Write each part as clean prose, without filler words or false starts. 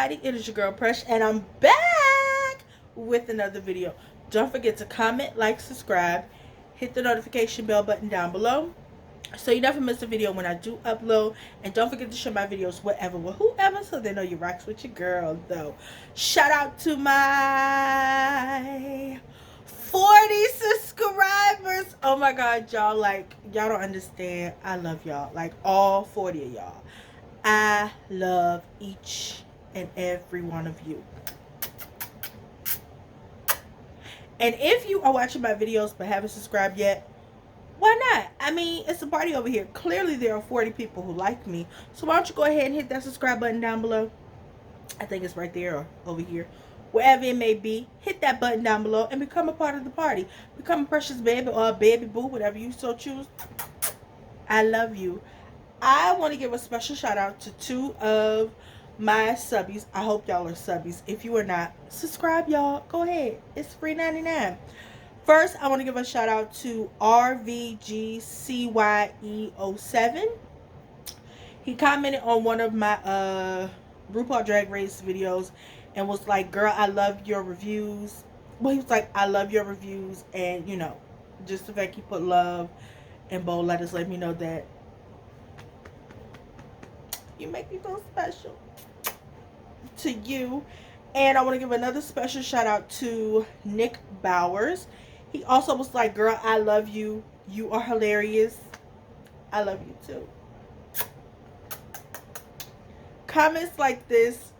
everybody, it is your girl Presh, and I'm back with another video. Don't forget to comment, like, subscribe, hit the notification bell button down below so you never miss a video when I do upload. And don't forget to share my videos wherever with whoever, so they know you rocks with your girl. Though, shout out to my 40 subscribers. Oh my god, y'all, like, y'all don't understand. I love y'all, like all 40 of y'all. I love each and every one of you. And if you are watching my videos but haven't subscribed yet, why not? I mean, it's a party over here. Clearly there are 40 people who like me. So why don't you go ahead and hit that subscribe button down below. I think it's right there or over here. Wherever it may be, hit that button down below and become a part of the party. Become a precious baby or a baby boo, whatever you so choose. I love you. I want to give a special shout out to 2 of my subbies. I hope y'all are subbies. If you are not, subscribe, y'all. Go ahead. It's free 99. First, I want to give a shout out to RVGCYE07. He commented on one of my Rupaul DragRace videos and was like, "Girl, I love your reviews." Well, he was like, "I love your reviews," and you know, just the fact he put love and bold letters let me know that you make me feel special. To you. And I want to give another special shout out to Nick Bowers. He also was like, "Girl, I love you. You are hilarious. I love you too." Comments like this,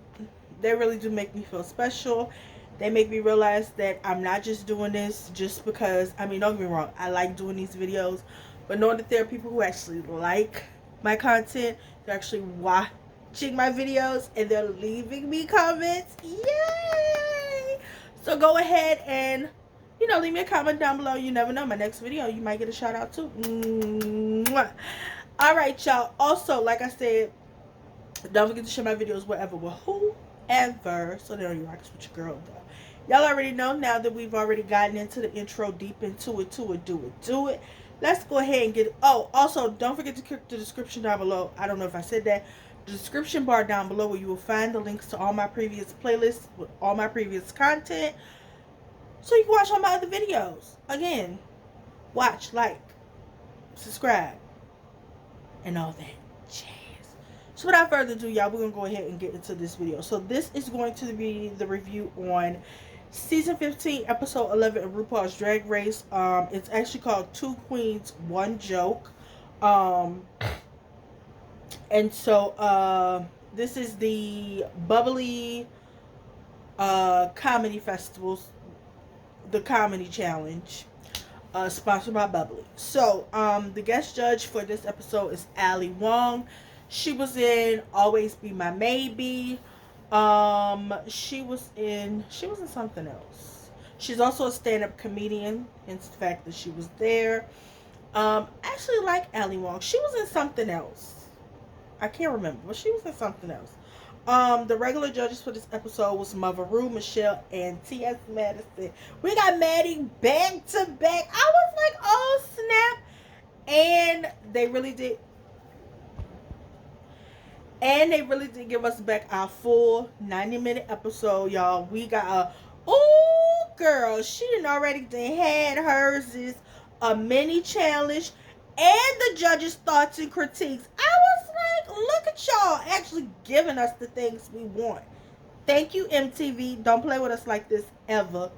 they really do make me feel special. They make me realize that I'm not just doing this just because, I mean, don't get me wrong, I like doing these videos, but knowing that there are people who actually like my content, they're actually watching my videos, and they're leaving me comments. Yay! So go ahead and, you know, leave me a comment down below. You never know, my next video you might get a shout out too. Mwah. All right, y'all. Also, like I said, don't forget to share my videos wherever with whoever, so they know you rocks with your girl. Though y'all already know, now that we've already gotten into the intro, deep into it, do it. Let's go ahead and get it. Oh, also, don't forget to click the description down below. I don't know if I said that. The description bar down below, where you will find the links to all my previous playlists with all my previous content, so you can watch all my other videos. Again, watch, like, subscribe, and all that jazz. So without further ado, y'all, we're going to go ahead and get into this video. So this is going to be the review on Season 15, Episode 11 of RuPaul's Drag Race. It's actually called 2 Queens, 1 Joke. And so this is the Bubbly Comedy Festivals, the Comedy Challenge, sponsored by Bubbly. So the guest judge for this episode is Ali Wong. She was in Always Be My Maybe. She was in something else. She's also a stand-up comedian, hence the fact that she was there. I actually like Ali Wong. She was in something else. I can't remember, but she was in something else. The regular judges for this episode was Mother Rue, Michelle, and T.S. Madison. We got Maddie back to back. I was like, oh snap. And they really did give us back our full 90-minute episode, y'all. We got a, oh girl, she done already had hers is a mini challenge and the judges' thoughts and critiques. I was like, look at y'all actually giving us the things we want. Thank you, MTV. Don't play with us like this ever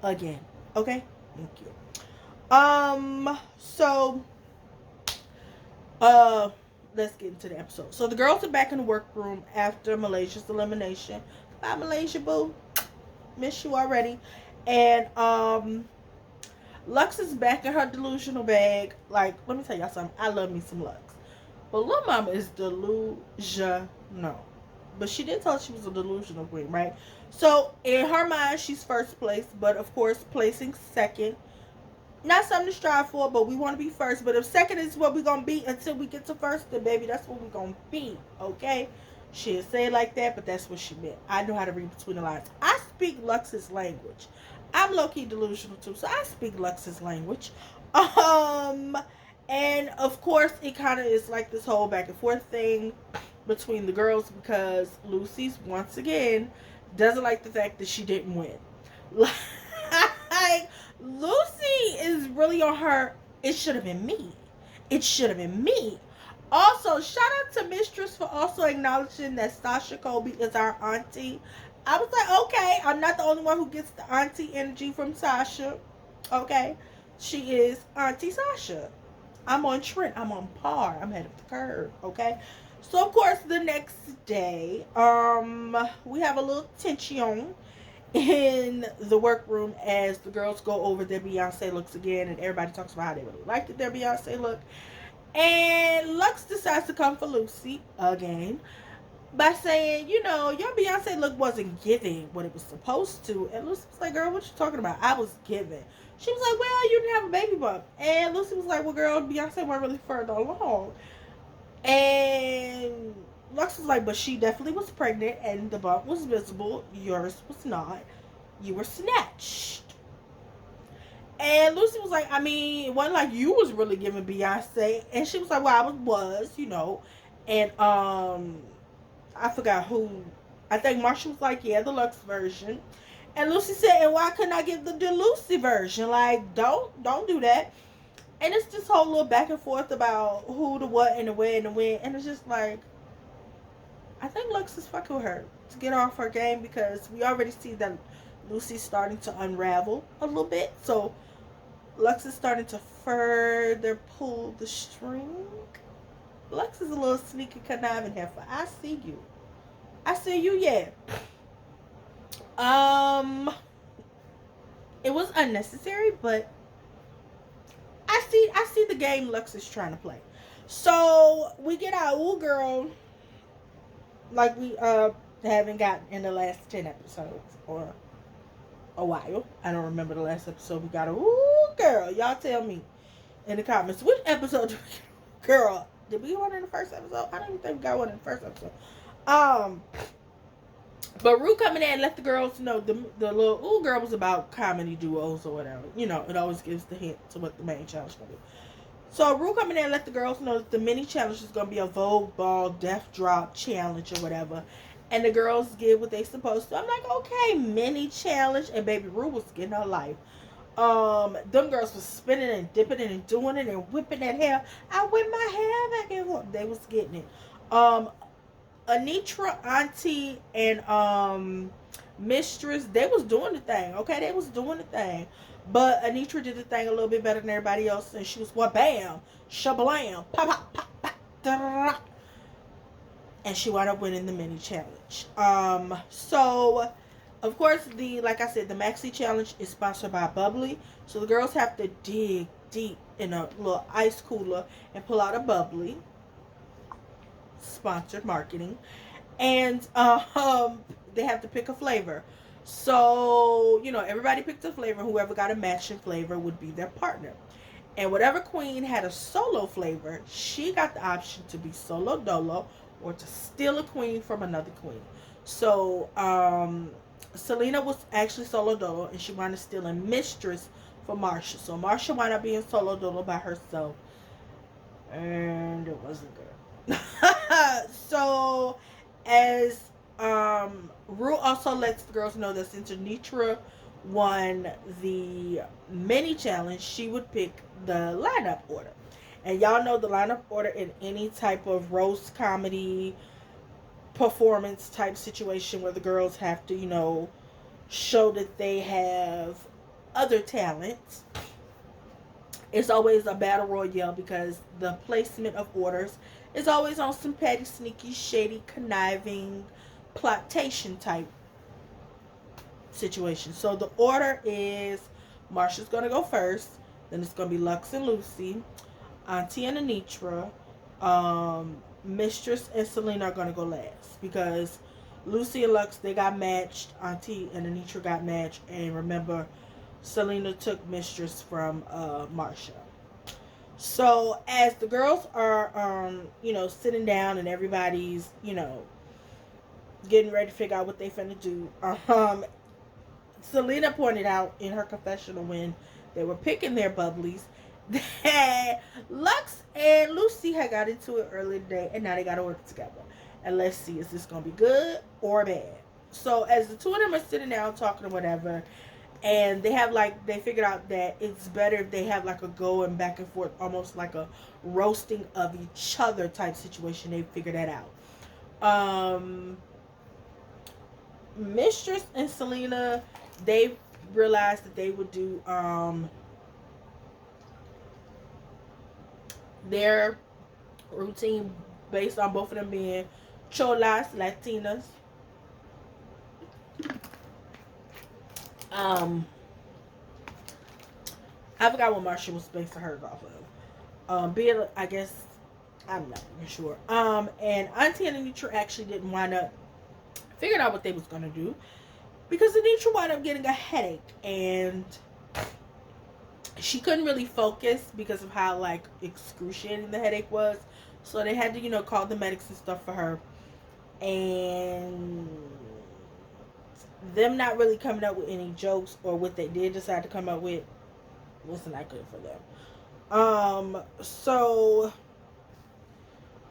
again. Okay? Thank you. Let's get into the episode. So the girls are back in the workroom after Malaysia's elimination. Bye, Malaysia, boo. Miss you already. And Lux is back in her delusional bag. Like, let me tell y'all something. I love me some Lux. But Lil Mama is delusional. But she did tell us she was a delusional queen, right? So in her mind, she's first place. But of course, placing second, not something to strive for, but we want to be first. But if second is what we're going to be until we get to first, then baby, that's what we're going to be, okay? She didn't say it like that, but that's what she meant. I know how to read between the lines. I speak Lux's language. I'm low-key delusional too, so I speak Lux's language. And of course, it kind of is like this whole back and forth thing. between the girls because Lucy's once again doesn't like the fact that she didn't win. Like, Lucy is really on her, it should have been me. It should have been me. Also, shout out to Mistress for also acknowledging that Sasha Colby is our auntie. I was like, okay, I'm not the only one who gets the auntie energy from Sasha. Okay, she is Auntie Sasha. I'm on trend. I'm on par. I'm ahead of the curve. Okay. So of course the next day, we have a little tension in the workroom as the girls go over their Beyonce looks again, and everybody talks about how they really liked their Beyonce look. And Lux decides to come for Lucy again by saying, you know, your Beyonce look wasn't giving what it was supposed to. And Lucy was like, girl, what you talking about? I was giving. She was like, well, you didn't have a baby bump. And Lucy was like, well, girl, Beyonce wasn't really further along. And Lux was like, but she definitely was pregnant and the bump was visible. Yours was not. You were snatched. And Lucy was like, I mean, it wasn't like you was really giving Beyonce. And she was like, well, I was, you know. And I forgot who. I think Marsha was like, yeah, the Lux version. And Lucy said, and why couldn't I give the Lucy version? Like, don't do that. And it's this whole little back and forth about who, the what, and the where, and the when. And it's just like, I think Lux is fucking with her to get off her game because we already see that Lucy's starting to unravel a little bit. So Lux is starting to further pull the string. Lux is a little sneaky conniving heifer. I see you. I see you, yeah. It was unnecessary, but I see the game Lux is trying to play. So we get our ooh girl like we haven't gotten in the last 10 episodes or a while. I don't remember the last episode we got a ooh girl. Y'all tell me in the comments which episode did we get? Girl, did we get one in the first episode? I don't even think we got one in the first episode. But Rue coming in and let the girls know the little ooh girl was about comedy duos or whatever. You know, it always gives the hint to what the main challenge is going to be. So Rue coming in and let the girls know that the mini challenge is going to be a Vogue Ball Death Drop challenge or whatever. And the girls get what they supposed to. I'm like, okay, mini challenge. And baby Rue was getting her life. Them girls was spinning and dipping it and doing it and whipping that hair. I whip my hair back and forth. They was getting it. Anitra, Auntie, and Mistress, they was doing the thing. Okay, they was doing the thing. But Anitra did the thing a little bit better than everybody else, and she was what, bam, shablam, pop, pop, pop, pop, da, and she wound up winning the mini challenge. So of course like I said, the maxi challenge is sponsored by Bubbly. So the girls have to dig deep in a little ice cooler and pull out a Bubbly. Sponsored marketing. And they have to pick a flavor. So, you know, everybody picked a flavor. Whoever got a matching flavor would be their partner. And whatever queen had a solo flavor, she got the option to be solo dolo or to steal a queen from another queen. So, Selena was actually solo dolo, and she wound up stealing Mistress for Marsha. So Marsha wound up being solo dolo by herself, and it wasn't good. So, as Rue also lets the girls know that since Anitra won the mini challenge, she would pick the lineup order. And y'all know the lineup order in any type of roast comedy performance type situation where the girls have to, you know, show that they have other talents. It's always a battle royale because the placement of orders is always on some petty, sneaky, shady, conniving, plotation type situation. So the order is Marsha's going to go first. Then it's going to be Lux and Lucy. Auntie and Anitra. Mistress and Selena are going to go last. Because Lucy and Lux, they got matched. Auntie and Anitra got matched. And remember, Selena took Mistress from Marsha. So as the girls are, you know, sitting down and everybody's, you know, getting ready to figure out what they finna do, Selena pointed out in her confessional when they were picking their bubblies that Lux and Lucy had got into it earlier today, and now they got to work together. and let's see, is this gonna be good or bad? So as the two of them are sitting down talking or whatever, and they have like, they figured out that it's better if they have like a going back and forth, almost like a roasting of each other type situation. They figured that out. Mistress and Selena, they realized that they would do their routine based on both of them being cholas, Latinas. I forgot what Marsha was based hers off of. Being, I guess, I'm not even sure. And Auntie and Anitra actually didn't wind up figuring out what they was gonna do, because Anitra wound up getting a headache, and she couldn't really focus because of how like excruciating the headache was. So they had to, call the medics and stuff for her, and them not really coming up with any jokes, or what they did decide to come up with wasn't that good for them. So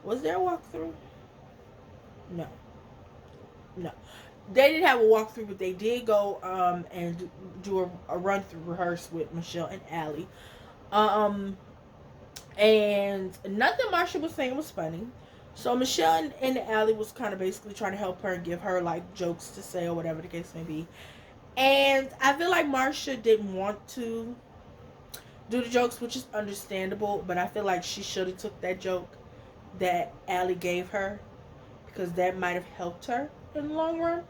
was there a walkthrough? No. They didn't have a walkthrough, but they did go and do a run through rehearse with Michelle and Allie. And nothing Marsha was saying was funny. So Michelle and Allie was kind of basically trying to help her and give her like jokes to say or whatever the case may be. And I feel like Marsha didn't want to do the jokes, which is understandable, but I feel like she should have took that joke that Allie gave her, because that might have helped her in the long run.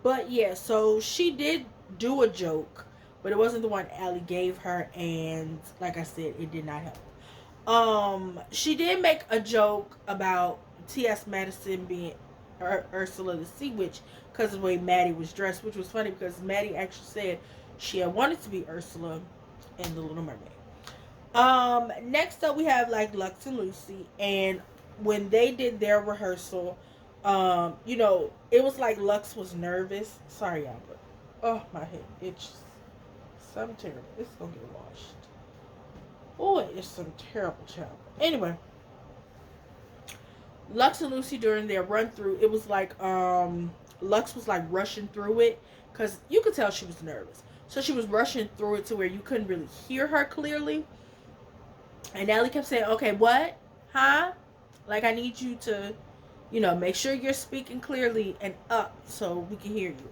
But yeah, so she did do a joke, but it wasn't the one Allie gave her, and like I said, it did not help. She did make a joke about T.S. Madison being Ursula the Sea Witch because of the way Maddie was dressed, which was funny because Maddie actually said she had wanted to be Ursula in The Little Mermaid. Next up we have like Lux and Lucy, and when they did their rehearsal, it was like Lux was nervous. Sorry, y'all, but oh, my head itches. Something terrible. It's gonna get washed. Boy, it's some terrible channel. Anyway, Lux and Lucy, during their run through, it was like Lux was like rushing through it because you could tell she was nervous. So she was rushing through it to where you couldn't really hear her clearly. And Allie kept saying, "Okay, what? Huh? Like, I need you to, make sure you're speaking clearly and up so we can hear you."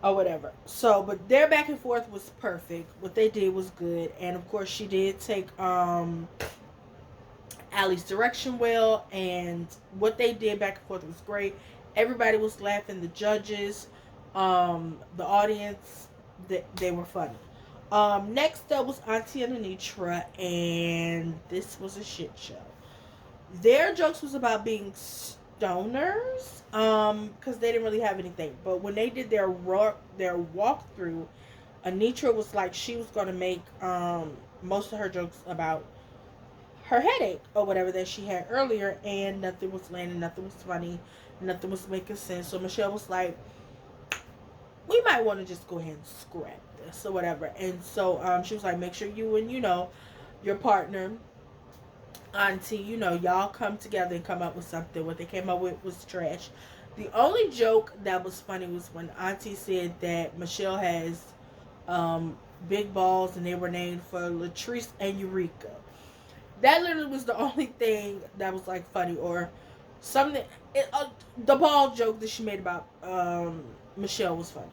Or whatever. So, but their back and forth was perfect. What they did was good. And of course, she did take Allie's direction well. And what they did back and forth was great. Everybody was laughing. The judges, the audience, they were funny. Next up was Auntie and Anitra, and this was a shit show. Their jokes was about being stoners, because they didn't really have anything. But when they did their walkthrough, Anitra was like she was going to make most of her jokes about her headache or whatever that she had earlier, and nothing was landing, nothing was funny, nothing was making sense. So Michelle was like, we might want to just go ahead and scrap this or whatever. And so she was like, make sure you and your partner, Auntie, y'all come together and come up with something. What they came up with was trash. The only joke that was funny was when Auntie said that Michelle has big balls and they were named for Latrice and Eureka. That literally was the only thing that was like funny, or something. The ball joke that she made about Michelle was funny.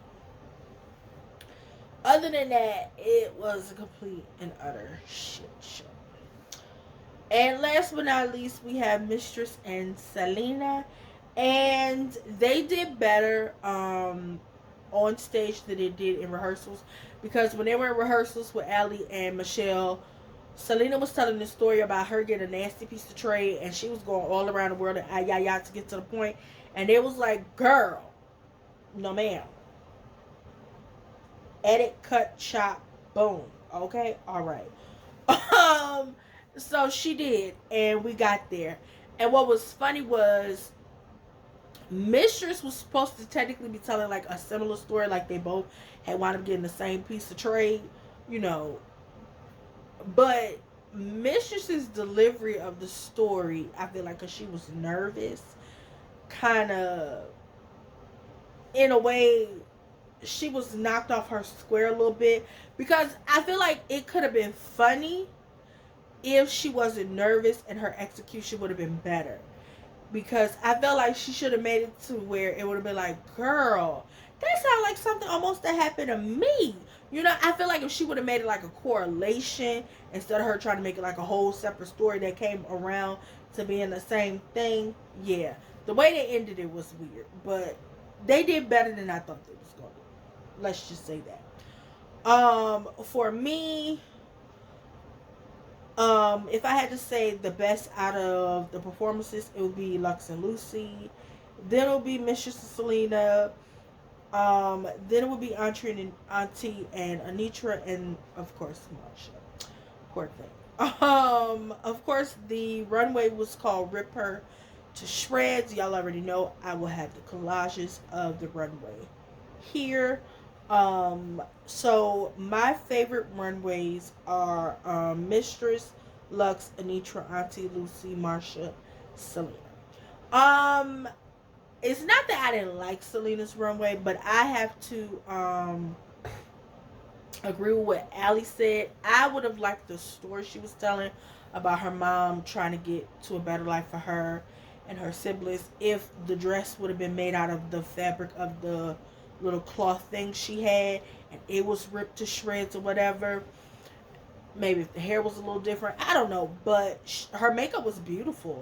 Other than that, it was a complete and utter shit show. And last but not least, we have Mistress and Selena. And they did better on stage than they did in rehearsals. Because when they were in rehearsals with Allie and Michelle, Selena was telling the story about her getting a nasty piece of tray. And she was going all around the world and ayaya to get to the point. And it was like, girl, no ma'am. Edit, cut, chop, boom. Okay? Alright. So she did, and we got there. And what was funny was Mistress was supposed to technically be telling like a similar story, like they both had wound up getting the same piece of trade, but Mistress's delivery of the story, I feel like, because she was nervous, kind of, in a way, she was knocked off her square a little bit, because I feel like it could have been funny if she wasn't nervous and her execution would have been better. Because I felt like she should have made it to where it would have been like, girl, that sounds like something almost that happened to me. You know, I feel like if she would have made it like a correlation instead of her trying to make it like a whole separate story that came around to being the same thing, yeah. The way they ended it was weird, but they did better than I thought they was going to. Let's just say that. For me, if I had to say the best out of the performances, it would be Lux and Lucy. Then it would be Mistress and Selena. Then it would be Auntie and Anitra, and of course Marsha. Poor thing. Of course the runway was called Rip Her to Shreds. Y'all already know I will have the collages of the runway here. So my favorite runways are Mistress, Lux, Anitra, Auntie, Lucy, Marsha, Selena. It's not that I didn't like Selena's runway, but I have to agree with what Allie said. I would have liked the story she was telling about her mom trying to get to a better life for her and her siblings if the dress would have been made out of the fabric of the little cloth thing she had and it was ripped to shreds or whatever. Maybe if the hair was a little different, I don't know, but her makeup was beautiful.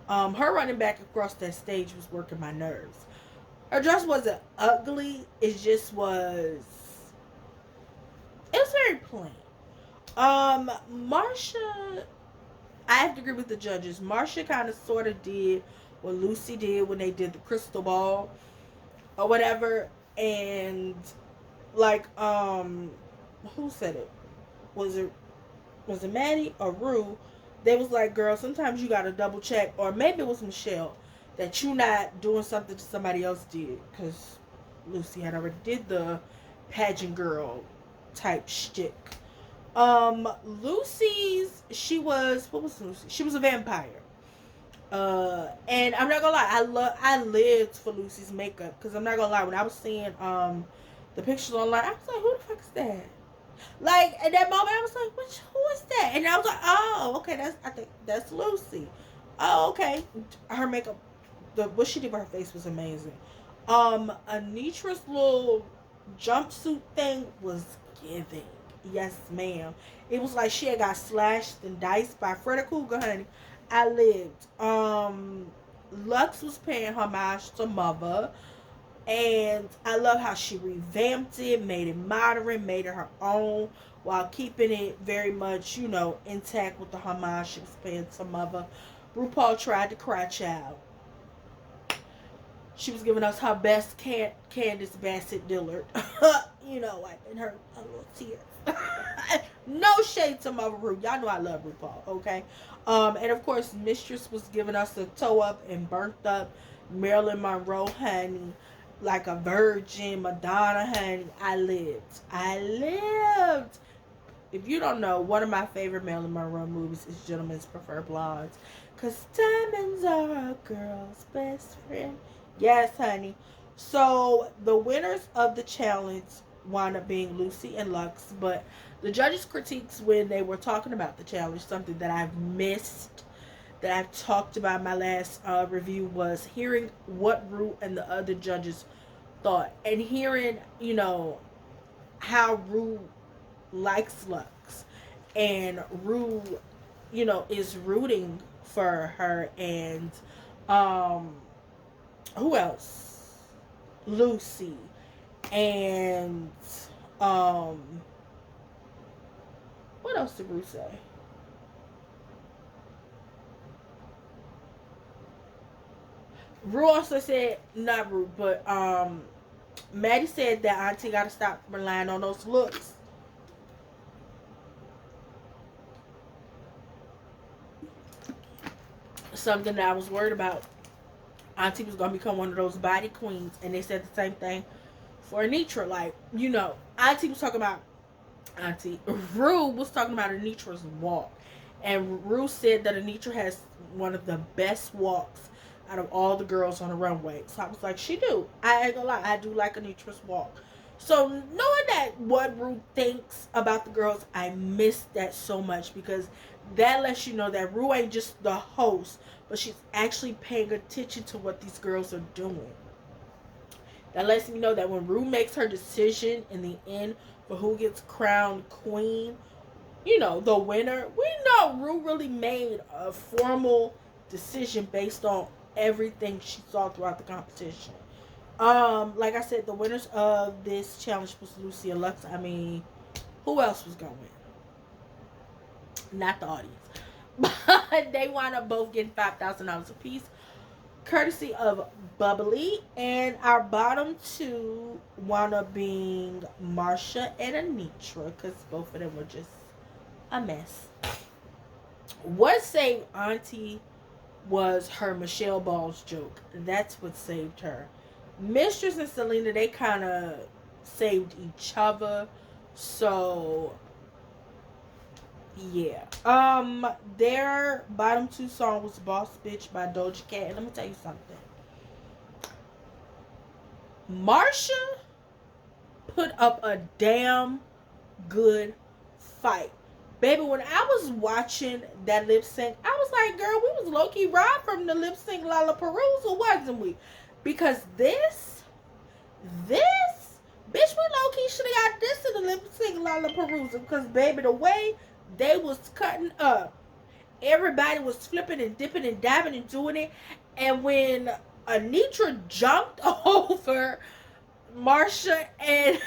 Her running back across that stage was working my nerves. Her dress wasn't ugly, it was very plain. Marsha, I have to agree with the judges. Marsha kind of sort of did what Lucy did when they did the crystal ball or whatever, and like who said it? Was it Maddie or Rue? They was like, girl, sometimes you gotta double check, or maybe it was Michelle, that you not doing something that somebody else did, because Lucy had already did the pageant girl type shtick. Lucy's, what was Lucy? She was a vampire. And I'm not gonna lie, I lived for Lucy's makeup, because I'm not gonna lie, when I was seeing the pictures online, I was like, who the fuck is that? Like at that moment I was like, who is that? And I was like, oh, okay, I think that's Lucy. Oh, okay. Her makeup, what she did with her face was amazing. Anitra's little jumpsuit thing was giving. Yes, ma'am. It was like she had got slashed and diced by Freddy Krueger, honey. I lived. Lux was paying homage to Mother. And I love how she revamped it, made it modern, made it her own, while keeping it very much, intact with the homage she was paying to Mother. RuPaul tried to cry, child. She was giving us her best Candace Bassett Dillard. Wiping her a little tear. No shade to Mother Ru. Y'all know I love RuPaul, okay? And of course, Mistress was giving us the toe up and burnt up Marilyn Monroe, honey. Like a virgin, Madonna, honey. I lived. If you don't know, one of my favorite Marilyn Monroe movies is Gentlemen's Prefer Blondes. Because diamonds are a girl's best friend. Yes, honey. So, the winners of the challenge wound up being Lucy and Lux. But the judges' critiques when they were talking about the challenge, something that I've missed, that I've talked about in my last review, was hearing what Rue and the other judges thought, and hearing how Rue likes Lux, and Rue is rooting for her, and who else? Lucy, and what else did Rue say? Rue also said, not Rue, but Maddie said that Auntie gotta stop relying on those looks. Something that I was worried about. Auntie was gonna become one of those body queens, and they said the same thing for Anitra. Like, Auntie was talking about Auntie Rue was talking about Anitra's walk, and Rue said that Anitra has one of the best walks out of all the girls on the runway. So I was like, she do. I ain't gonna lie, I do like Anitra's walk. So knowing that what Rue thinks about the girls, I miss that so much, because that lets you know that Rue ain't just the host, but she's actually paying attention to what these girls are doing. That lets me know that when Rue makes her decision in the end for who gets crowned queen, you know, the winner, we know Rue really made a formal decision based on everything she saw throughout the competition. Like I said, the winners of this challenge was Lucy and Lux. I mean, who else was going? Not the audience. But they wound up both getting $5,000 apiece, courtesy of Bubbly. And our bottom two wound up being Marsha and Anitra, because both of them were just a mess. What saved Auntie was her Michelle Balls joke. That's what saved her. Mistress and Selena, they kind of saved each other. So yeah. Their bottom two song was Boss Bitch by Doja Cat. And let me tell you something. Marsha put up a damn good fight. Baby, when I was watching that lip sync, I was like, girl, we was low-key robbed from the lip sync Lollapalooza, wasn't we? Because this, bitch, we low-key should have got this in the lip sync Lollapalooza. Because, baby, the way they was cutting up, everybody was flipping and dipping and dabbing and doing it. And when Anitra jumped over Marsha and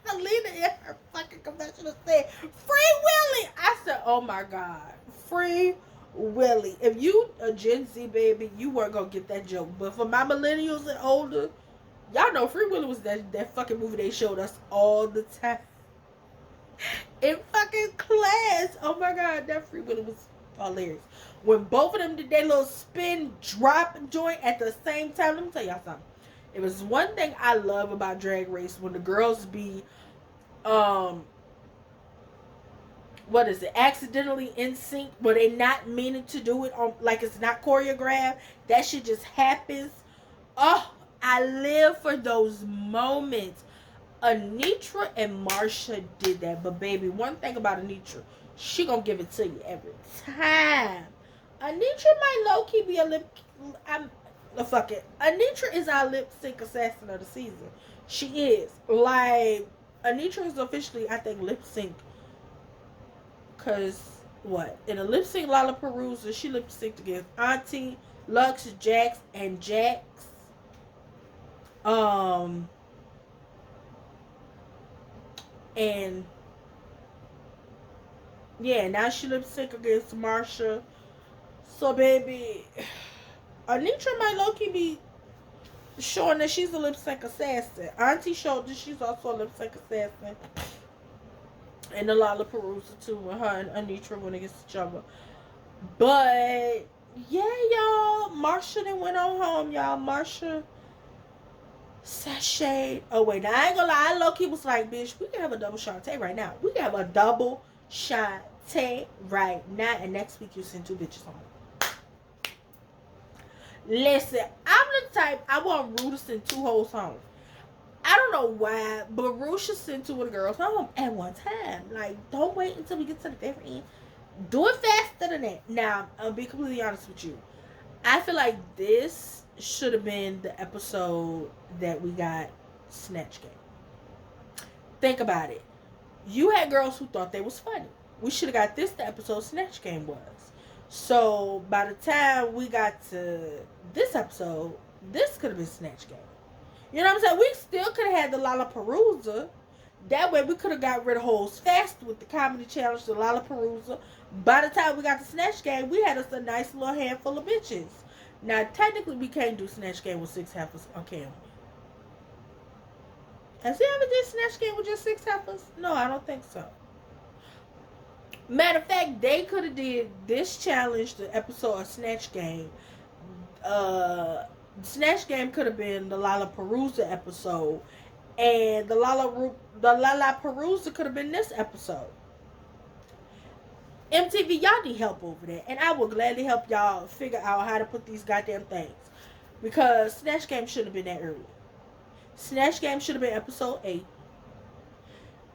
Selena in her fucking confessional said, "Free Willy." I said, oh my God, Free Willy. If you a Gen Z baby, you weren't gonna get that joke. But for my millennials and older, y'all know Free Willy was that fucking movie they showed us all the time in fucking class. Oh my God, that Free Willy was hilarious. When both of them did their little spin drop joint at the same time, let me tell y'all something. It was one thing I love about Drag Race, when the girls be what is it, accidentally in sync, but they not meaning to do it, on like it's not choreographed. That shit just happens. Oh, I live for those moments. Anitra and Marsha did that. But baby, one thing about Anitra, she gonna give it to you every time. Anitra might low-key be a lip, fuck it, Anitra is our lip sync assassin of the season. She is. Like, Anitra is officially, I think, lip sync. Cause what? In a lip sync Lollapalooza, she lip synced against Auntie, Lux, Jax, and Jax. And yeah, now she lip sync against Marsha. So baby, Anitra might low-key be showing that she's a lip sync assassin. Auntie showed that she's also a lip sync assassin. And the Lollapalooza too, when her and Anitra went against each other. But yeah, y'all, Marsha then went on home, y'all. Marsha sashayed. Oh wait, now I ain't gonna lie, I low-key was like, bitch, we can have a double Shantae right now. We can have a double Shantae right now, and next week you send two bitches home. Listen, I'm the type, I want Rue to send two hoes home. I don't know why, but Rue should send two of the girls home at one time. Like, don't wait until we get to the very end. Do it faster than that. Now, I'll be completely honest with you. I feel like this should have been the episode that we got Snatch Game. Think about it. You had girls who thought they was funny. We should have got this the episode Snatch Game was. So, by the time we got to this episode, this could have been Snatch Game. You know what I'm saying? We still could have had the Lollapalooza. That way we could have got rid of hoes fast with the comedy challenge, the Lollapalooza. By the time we got the Snatch Game, we had us a nice little handful of bitches. Now, technically, we can't do Snatch Game with 6 heifers on camera. Has he ever did Snatch Game with just 6 heifers? No, I don't think so. Matter of fact, they could have did this challenge, the episode of Snatch Game. Snatch Game could have been the Lollapalooza episode, And the Lala Perusa could have been this episode. MTV, y'all need help over there. And I will gladly help y'all figure out how to put these goddamn things. Because Snatch Game shouldn't have been that early. Snatch Game should have been episode 8.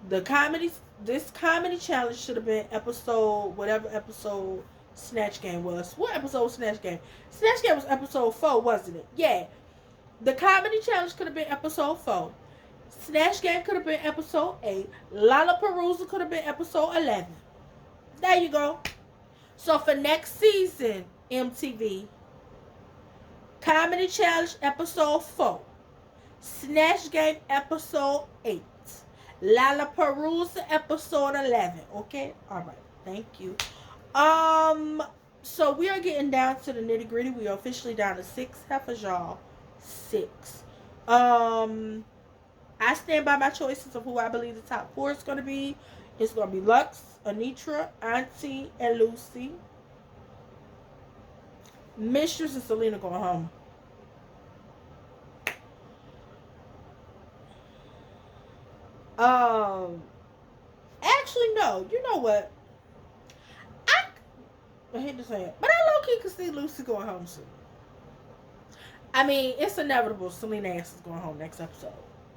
This comedy challenge should have been episode, whatever episode Snatch Game was. What episode was Snatch Game? Snatch Game was episode 4, wasn't it? Yeah. The comedy challenge could have been episode 4. Snatch Game could have been episode 8. Lollapalooza could have been episode 11. There you go. So for next season, MTV, comedy challenge episode 4. Snatch Game episode 8. Lollapalooza episode 11. Okay? Alright. Thank you. So we are getting down to the nitty gritty. We are officially down to 6 heifers, y'all. 6. I stand by my choices of who I believe the top 4 is going to be. It's going to be Lux, Anitra, Auntie, and Lucy. Mistress and Selena going home. Actually, no. You know what? I hate to say it, but I low-key can see Lucy going home soon. I mean, it's inevitable. Selena ass is going home next episode.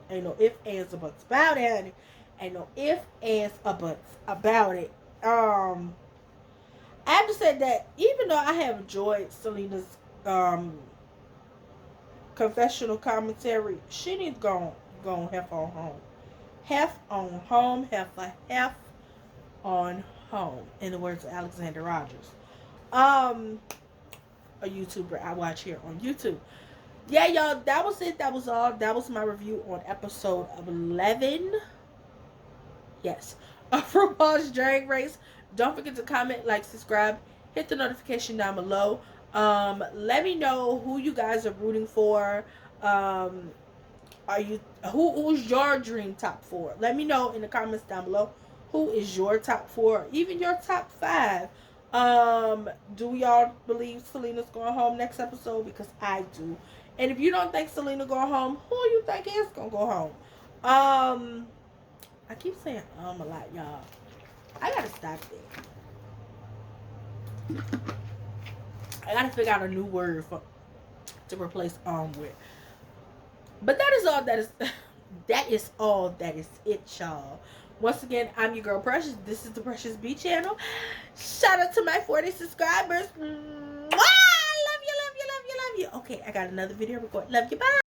Ain't no ifs, ands, or buts about it, honey. Ain't no ifs, ands, or buts about it. I have to say that even though I have enjoyed Selena's confessional commentary, she needs to go half on home. Half on home, half on home. In the words of Alexander Rogers. A YouTuber I watch here on YouTube. Yeah, y'all, that was it. That was all. That was my review on episode 11. Yes. Of RuPaul's Drag Race. Don't forget to comment, like, subscribe, hit the notification down below. Let me know who you guys are rooting for. Who's your dream top 4? Let me know in the comments down below. Who is your top 4? Even your top 5. Do y'all believe Selena's going home next episode? Because I do. And if you don't think Selena going home, who you think is gonna go home? I keep saying a lot, y'all. I gotta stop that. I gotta figure out a new word to replace with. But that is all that is it, y'all. Once again, I'm your girl Precious. This is the Precious B channel. Shout out to my 40 subscribers. Mwah! Love you. Okay, I got another video recorded. Love you. Bye.